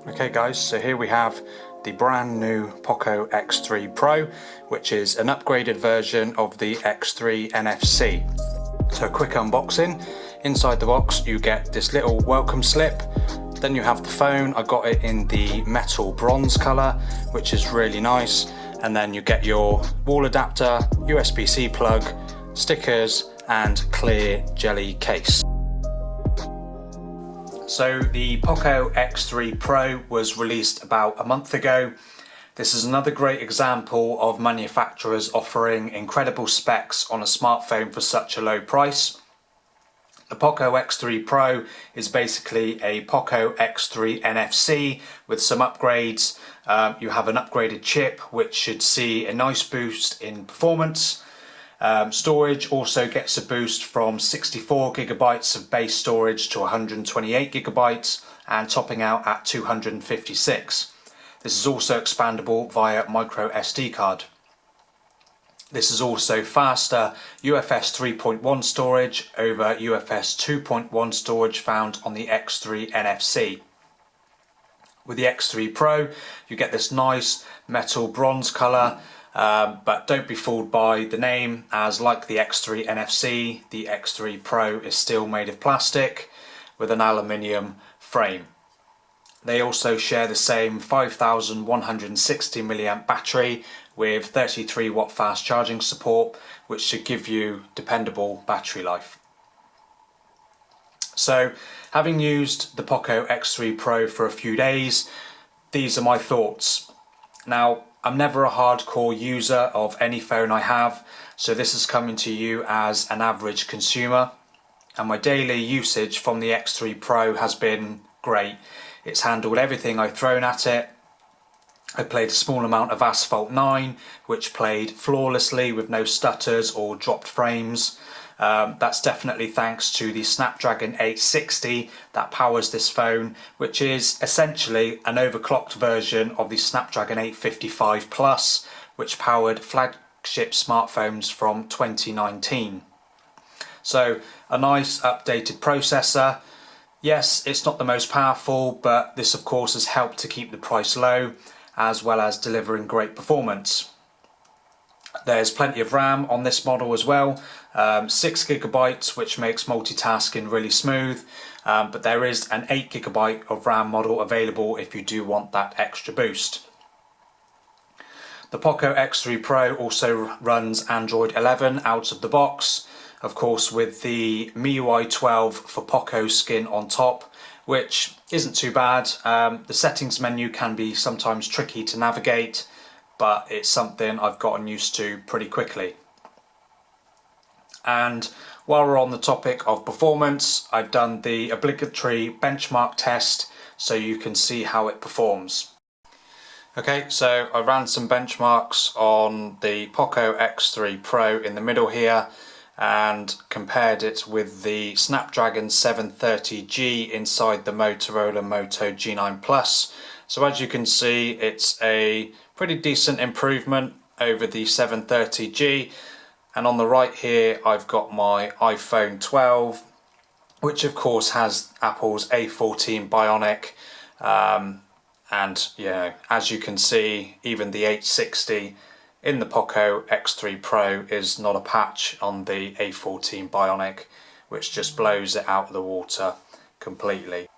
Okay guys, so here we have the brand new Poco X3 Pro, which is an upgraded version of the X3 NFC. So quick unboxing. Inside the box you get this little welcome slip, then you have the phone. I got it in the metal bronze colour, which is really nice, and then you get your wall adapter, USB-C plug, stickers and clear jelly case. So the Poco X3 Pro was released about a month ago. This is another great example of manufacturers offering incredible specs on a smartphone for such a low price. The Poco X3 Pro is basically a Poco X3 NFC with some upgrades. You have an upgraded chip which should see a nice boost in performance. Storage also gets a boost from 64GB of base storage to 128GB and topping out at 256. This is also expandable via micro SD card. This is also faster UFS 3.1 storage over UFS 2.1 storage found on the X3 NFC. With the X3 Pro you get this nice metal bronze colour. But don't be fooled by the name, as like the X3 NFC, the X3 Pro is still made of plastic with an aluminium frame. They also share the same 5160 mAh battery with 33 watt fast charging support, which should give you dependable battery life. So, having used the Poco X3 Pro for a few days, these are my thoughts. Now, I'm never a hardcore user of any phone I have, so this is coming to you as an average consumer, and my daily usage from the X3 Pro has been great. It's handled everything I've thrown at it. I played a small amount of Asphalt 9, which played flawlessly with no stutters or dropped frames. That's definitely thanks to the Snapdragon 860 that powers this phone, which is essentially an overclocked version of the Snapdragon 855 Plus, which powered flagship smartphones from 2019. So a nice updated processor. Yes, it's not the most powerful, but this of course has helped to keep the price low, as well as delivering great performance. There's plenty of RAM on this model as well, 6GB, which makes multitasking really smooth, but there is an 8GB of RAM model available if you do want that extra boost. The Poco X3 Pro also runs Android 11 out of the box, of course with the MIUI 12 for Poco skin on top, which isn't too bad. The settings menu can be sometimes tricky to navigate, but it's something I've gotten used to pretty quickly. And while we're on the topic of performance, I've done the obligatory benchmark test so you can see how it performs. Okay, so I ran some benchmarks on the Poco X3 Pro in the middle here and compared it with the Snapdragon 730G inside the Motorola Moto G9 Plus. So as you can see, it's a pretty decent improvement over the 730G. And on the right here, I've got my iPhone 12, which of course has Apple's A14 Bionic. And you know, as you can see, even the 860 in the Poco X3 Pro is not a patch on the A14 Bionic, which just blows it out of the water completely.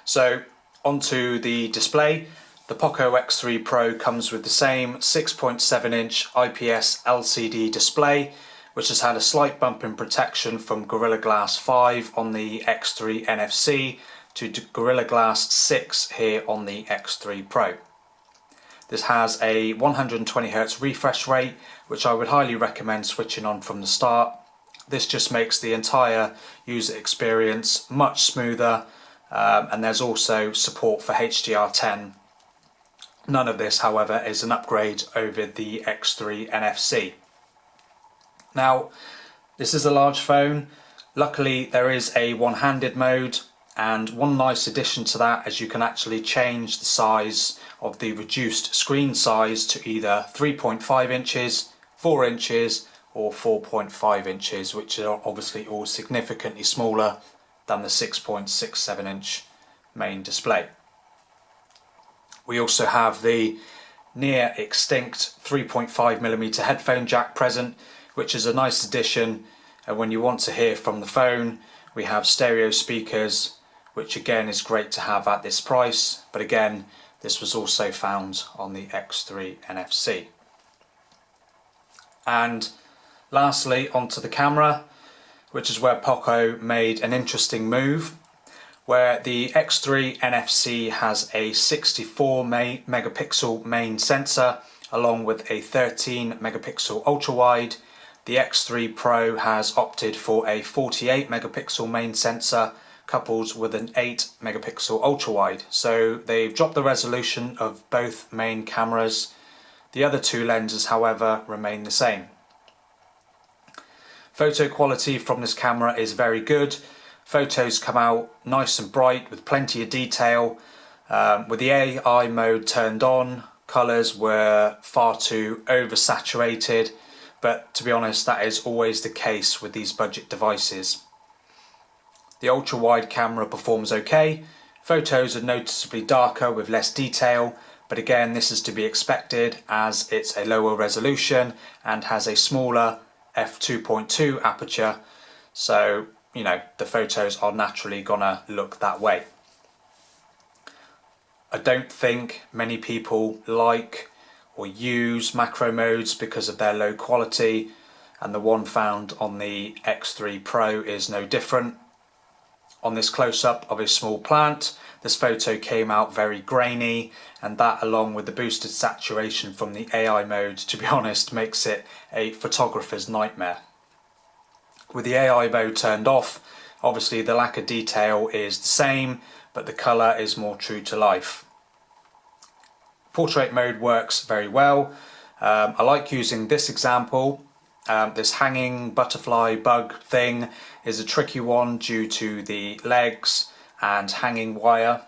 So onto the display. The Poco X3 Pro comes with the same 6.7-inch IPS LCD display, which has had a slight bump in protection from Gorilla Glass 5 on the X3 NFC to Gorilla Glass 6 here on the X3 Pro. This has a 120Hz refresh rate, which I would highly recommend switching on from the start. This just makes the entire user experience much smoother, and there's also support for HDR10. None of this, however, is an upgrade over the X3 NFC. Now, this is a large phone. Luckily, there is a one-handed mode, and one nice addition to that is you can actually change the size of the reduced screen size to either 3.5 inches, 4 inches, or 4.5 inches, which are obviously all significantly smaller than the 6.67 inch main display. We also have the near extinct 3.5mm headphone jack present, which is a nice addition. And when you want to hear from the phone, we have stereo speakers, which again is great to have at this price. But again, this was also found on the X3 NFC. And lastly, onto the camera, which is where Poco made an interesting move, where the X3 NFC has a 64 megapixel main sensor along with a 13 megapixel ultra wide. The X3 Pro has opted for a 48 megapixel main sensor coupled with an 8 megapixel ultra wide. So they've dropped the resolution of both main cameras. The other two lenses, however, remain the same. Photo quality from this camera is very good. Photos come out nice and bright with plenty of detail. With the AI mode turned on, colours were far too oversaturated, but to be honest, that is always the case with these budget devices. The ultra wide camera performs okay. Photos are noticeably darker with less detail, but again, this is to be expected as it's a lower resolution and has a smaller f2.2 aperture, so you know the photos are naturally gonna look that way. I don't think many people like or use macro modes because of their low quality, and the one found on the X3 Pro is no different. On this close-up of a small plant, this photo came out very grainy, and that, along with the boosted saturation from the AI mode, to be honest, makes it a photographer's nightmare. With the AI mode turned off, obviously the lack of detail is the same, but the colour is more true to life. Portrait mode works very well. I like using this example. This hanging butterfly bug thing is a tricky one due to the legs and hanging wire.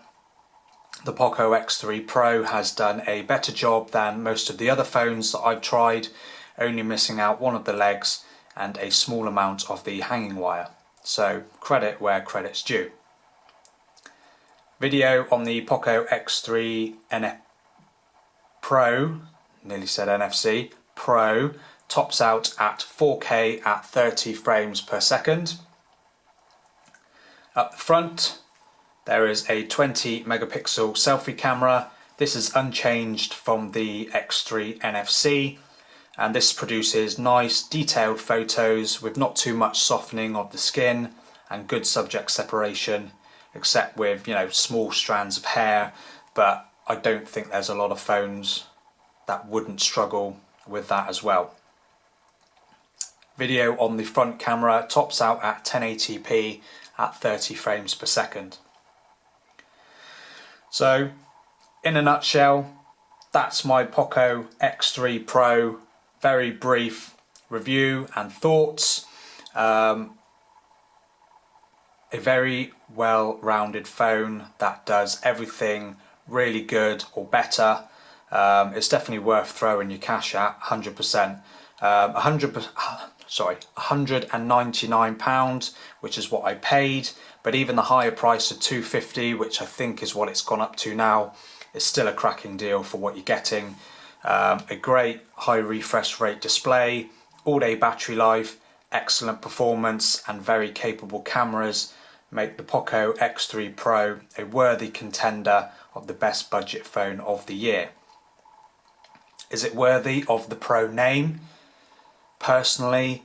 The Poco X3 Pro has done a better job than most of the other phones that I've tried, only missing out one of the legs and a small amount of the hanging wire. So credit where credit's due. Video on the Poco X3 Pro, nearly said NFC, Pro, tops out at 4K at 30 frames per second. Up the front, there is a 20 megapixel selfie camera. This is unchanged from the X3 NFC, and this produces nice detailed photos with not too much softening of the skin and good subject separation, except with, you know, small strands of hair, but I don't think there's a lot of phones that wouldn't struggle with that as well. Video on the front camera tops out at 1080p at 30 frames per second. So, in a nutshell, that's my Poco X3 Pro very brief review and thoughts. A very well-rounded phone that does everything really good or better. It's definitely worth throwing your cash at, 100%. £199, which is what I paid, but even the higher price of £250, which I think is what it's gone up to now, is still a cracking deal for what you're getting. A great high refresh rate display, all-day battery life, excellent performance and very capable cameras make the Poco X3 Pro a worthy contender of the best budget phone of the year. Is it worthy of the Pro name? Personally,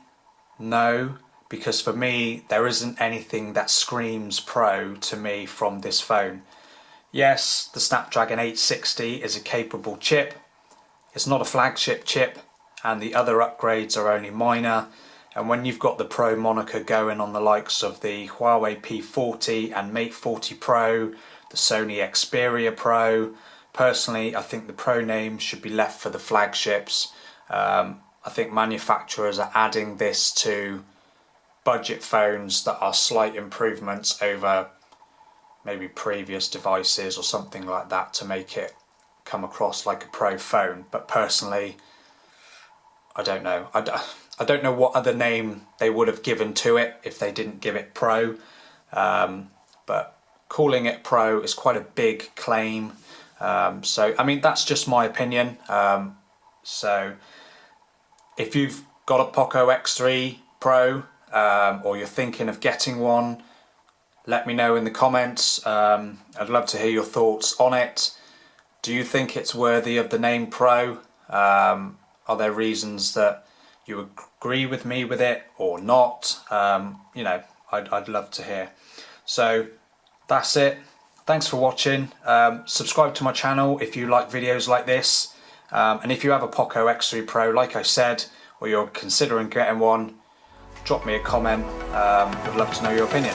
no, because for me there isn't anything that screams Pro to me from this phone. Yes, the Snapdragon 860 is a capable chip. It's not a flagship chip, and the other upgrades are only minor. And when you've got the Pro moniker going on the likes of the Huawei P40 and Mate 40 Pro, the Sony Xperia Pro, personally I think the Pro name should be left for the flagships. I think manufacturers are adding this to budget phones that are slight improvements over maybe previous devices or something like that to make it come across like a Pro phone. But personally, I don't know. I don't know what other name they would have given to it if they didn't give it Pro. But calling it Pro is quite a big claim. So I mean, that's just my opinion. So if you've got a Poco X3 Pro or you're thinking of getting one, let me know in the comments. I'd love to hear your thoughts on it. Do you think it's worthy of the name Pro? Are there reasons that you agree with me with it or not? You know, I'd love to hear. So that's it. Thanks for watching. Subscribe to my channel if you like videos like this. And if you have a Poco X3 Pro, like I said, or you're considering getting one, drop me a comment. I'd love to know your opinion.